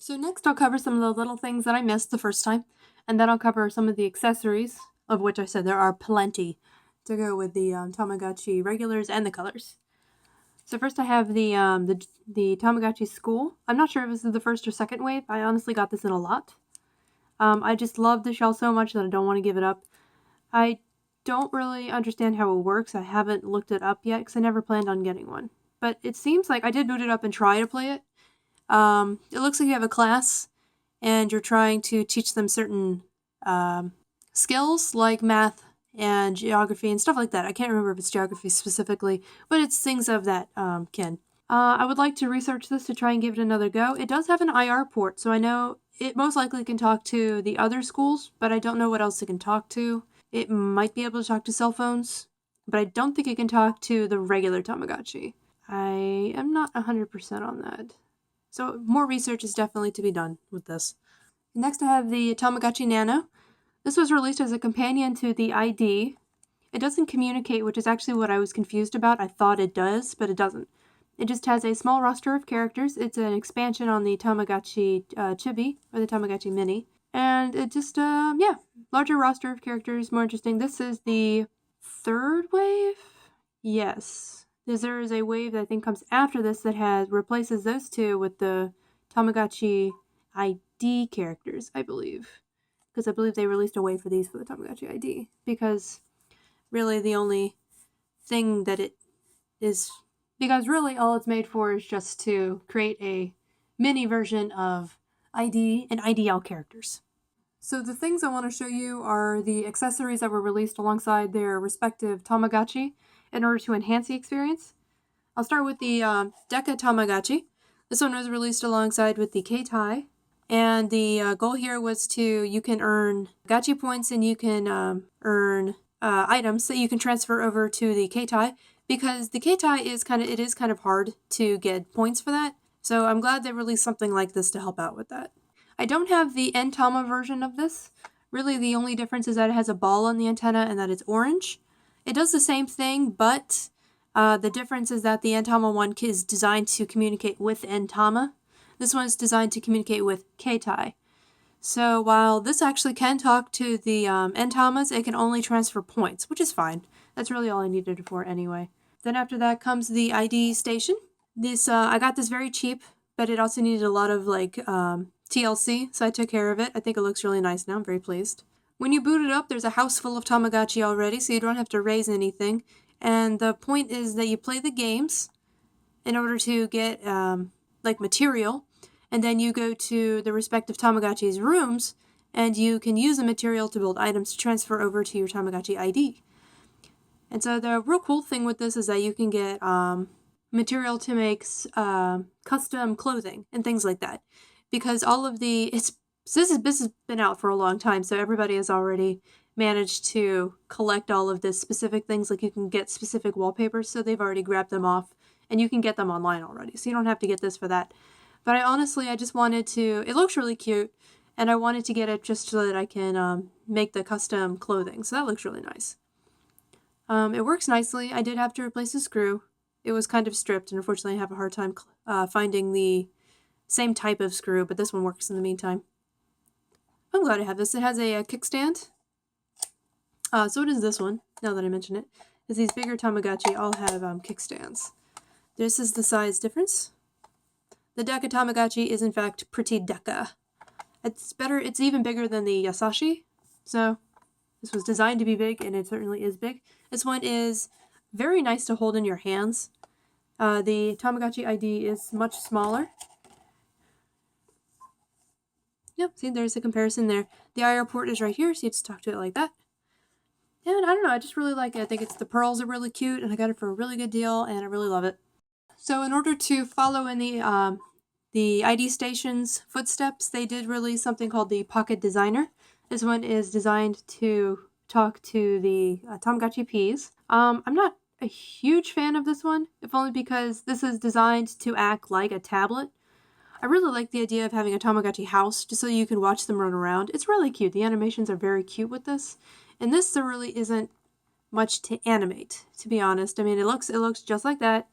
So next I'll cover some of the little things that I missed the first time, and then I'll cover some of the accessories, of which I said there are plenty to go with the Tamagotchi regulars and the colors. So first I have the Tamagotchi school. I'm not sure if this is the first or second wave. I honestly got this in a lot. I just love the shell so much that I don't want to give it up. I don't really understand how it works. I haven't looked it up yet because I never planned on getting one. But it seems like I did boot it up and try to play it. It looks like you have a class and you're trying to teach them certain skills like math and geography and stuff like that. I can't remember if it's geography specifically, but it's things of that kin. I would like to research this to try and give it another go. It does have an IR port, so I know it most likely can talk to the other schools, but I don't know what else it can talk to. It might be able to talk to cell phones, but I don't think it can talk to the regular Tamagotchi. I am not 100% on that. So more research is definitely to be done with this. Next I have the Tamagotchi Nano. This was released as a companion to the ID. It doesn't communicate, which is actually what I was confused about. I thought it does, but it doesn't. It just has a small roster of characters. It's an expansion on the Tamagotchi Chibi, or the Tamagotchi Mini. And it just, larger roster of characters, more interesting. This is the third wave? Yes. There is a wave that I think comes after this that replaces those two with the Tamagotchi ID characters, I believe. Because I believe they released a wave for these for the Tamagotchi ID. Because really the only thing that it is... Because really all it's made for is just to create a mini version of ID and IDL characters. So the things I want to show you are the accessories that were released alongside their respective Tamagotchi in order to enhance the experience. I'll start with the Deca Tamagotchi. This one was released alongside with the K-Tai. And the goal here was you can earn Gachi points and you can earn items that you can transfer over to the K-Tai, because the K-Tai is kind of hard to get points for that. So I'm glad they released something like this to help out with that. I don't have the Tama version of this. Really the only difference is that it has a ball on the antenna and that it's orange. It does the same thing, but the difference is that the Tama one is designed to communicate with Tama. This one is designed to communicate with K-Tai. So while this actually can talk to the Tamas, it can only transfer points, which is fine. That's really all I needed it for anyway. Then after that comes the ID station. This I got this very cheap, but it also needed a lot of TLC, so I took care of it. I think it looks really nice now. I'm very pleased. When you boot it up, there's a house full of Tamagotchi already, so you don't have to raise anything. And the point is that you play the games in order to get material, and then you go to the respective Tamagotchi's rooms, and you can use the material to build items to transfer over to your Tamagotchi ID. And so the real cool thing with this is that you can get material to make custom clothing and things like that. Because this has been out for a long time, so everybody has already managed to collect all of this specific things. Like you can get specific wallpapers, so they've already grabbed them off, and you can get them online already, so you don't have to get this for that. But I just wanted to... It looks really cute, and I wanted to get it just so that I can make the custom clothing, so that looks really nice. It works nicely. I did have to replace the screw. It was kind of stripped, and unfortunately I have a hard time finding the same type of screw, but this one works in the meantime. I'm glad I have this. It has a kickstand. So what is this one, now that I mention it? Is these bigger Tamagotchi all have kickstands. This is the size difference. The Deca Tamagotchi is in fact pretty Deca. It's even bigger than the Yasashi, so this was designed to be big, and it certainly is big. This one is very nice to hold in your hands. The Tamagotchi ID is much smaller. Yep, see, there's a comparison there. The IR port is right here, so you just talk to it like that. And I don't know, I just really like it. I think the pearls are really cute, and I got it for a really good deal, and I really love it. So in order to follow in the ID station's footsteps, they did release something called the Pocket Designer. This one is designed to talk to the Tamagotchi Ps. I'm not a huge fan of this one, if only because this is designed to act like a tablet. I really like the idea of having a Tamagotchi house, just so you can watch them run around. It's really cute. The animations are very cute with this. And this, there really isn't much to animate, to be honest. I mean, it looks just like that.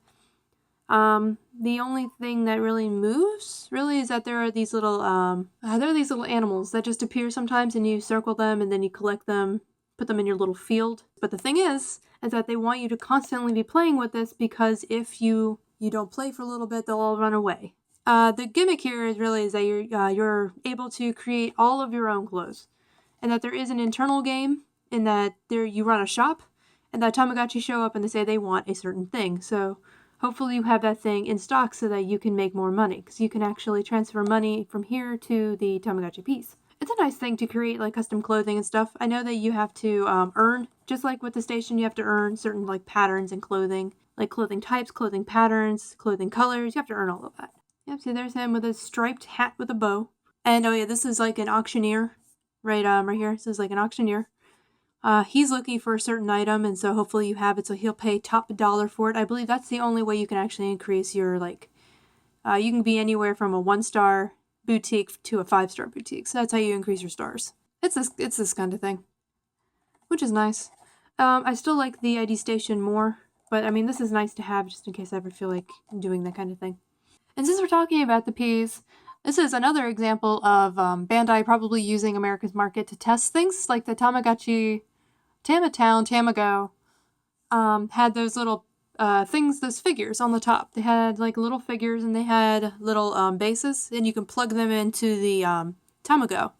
The only thing that really moves, really, is that there are these little animals that just appear sometimes, and you circle them, and then you collect them, put them in your little field. But the thing is that they want you to constantly be playing with this, because if you don't play for a little bit, they'll all run away. The gimmick here is that you're able to create all of your own clothes, and that there is an internal game in that you run a shop, and that Tamagotchi show up and they say they want a certain thing. So hopefully you have that thing in stock so that you can make more money, because you can actually transfer money from here to the Tamagotchi piece. It's a nice thing to create like custom clothing and stuff. I know that you have to earn, just like with the station, you have to earn certain like patterns in clothing, like clothing types, clothing patterns, clothing colors. You have to earn all of that. Yep, see there's him with a striped hat with a bow. And oh yeah, this is like an auctioneer, right here. This is like an auctioneer. He's looking for a certain item, and so hopefully you have it, so he'll pay top dollar for it. I believe that's the only way you can actually increase your, like, you can be anywhere from a 1-star boutique to a 5-star boutique, so that's how you increase your stars. It's this kind of thing, which is nice. I still like the ID station more, but I mean, this is nice to have just in case I ever feel like doing that kind of thing. And since we're talking about the Ps, this is another example of Bandai probably using America's market to test things, like the Tamagotchi Tamago, had those little things, those figures on the top. They had like little figures, and they had little bases, and you can plug them into the Tamago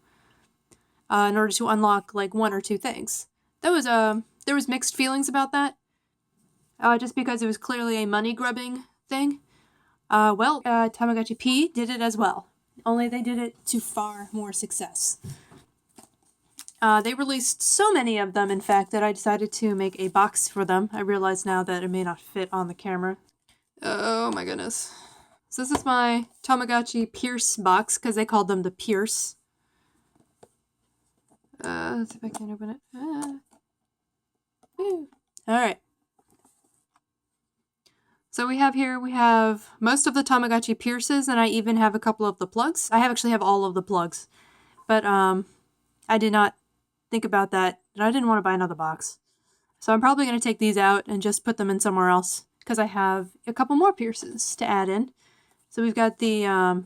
in order to unlock like 1 or 2 things. There was mixed feelings about that, just because it was clearly a money grubbing thing. Tamagotchi P did it as well, only they did it to far more success. They released so many of them, in fact, that I decided to make a box for them. I realize now that it may not fit on the camera. Oh my goodness. So this is my Tamagotchi Pierce box, because they called them the Pierce. Let's see if I can open it. Alright. So we have most of the Tamagotchi Pierces, and I even have a couple of the plugs. I actually have all of the plugs. But, I did not think about that, and I didn't want to buy another box. So I'm probably going to take these out and just put them in somewhere else, because I have a couple more Pierces to add in. So we've got the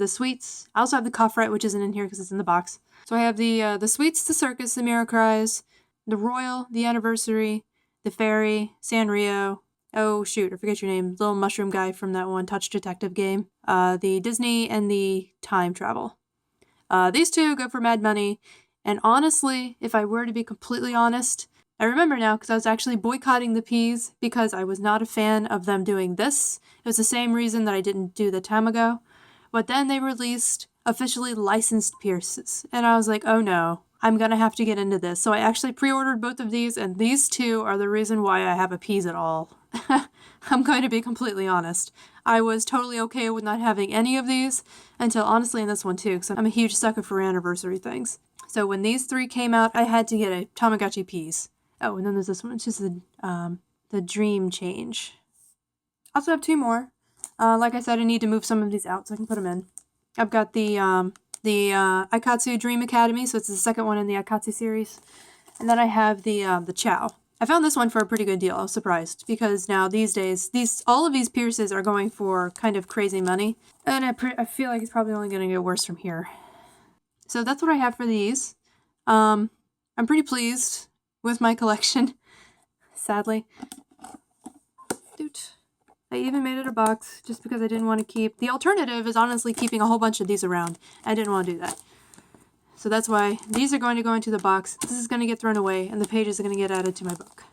sweets. I also have the Cuffret, which isn't in here because it's in the box. So I have the sweets, the circus, the Mirror Cries, the Royal, the Anniversary, the Fairy, Sanrio. Oh shoot, I forget your name. Little mushroom guy from that one Touch Detective game. The Disney, and the Time Travel. These two go for mad money, and honestly, if I were to be completely honest, I remember now because I was actually boycotting the Ps because I was not a fan of them doing this. It was the same reason that I didn't do the Tamago. But then they released officially licensed Pierces, and I was like, oh no, I'm gonna have to get into this. So I actually pre-ordered both of these, and these two are the reason why I have a Ps at all. I'm going to be completely honest. I was totally okay with not having any of these until honestly in this one too, because I'm a huge sucker for anniversary things. So when these 3 came out, I had to get a Tamagotchi Ps. Oh, and then there's this one. It's just the Dream Change. I also have 2 more. Like I said, I need to move some of these out so I can put them in. I've got the Aikatsu Dream Academy, so it's the second one in the Aikatsu series. And then I have the Chow. I found this one for a pretty good deal. I was surprised, because now these days, all of these Pierces are going for kind of crazy money. And I feel like it's probably only going to get worse from here. So that's what I have for these. I'm pretty pleased with my collection, sadly. Doot. I even made it a box just because I didn't want to keep... The alternative is honestly keeping a whole bunch of these around. I didn't want to do that. So that's why these are going to go into the box. This is going to get thrown away, and the pages are going to get added to my book.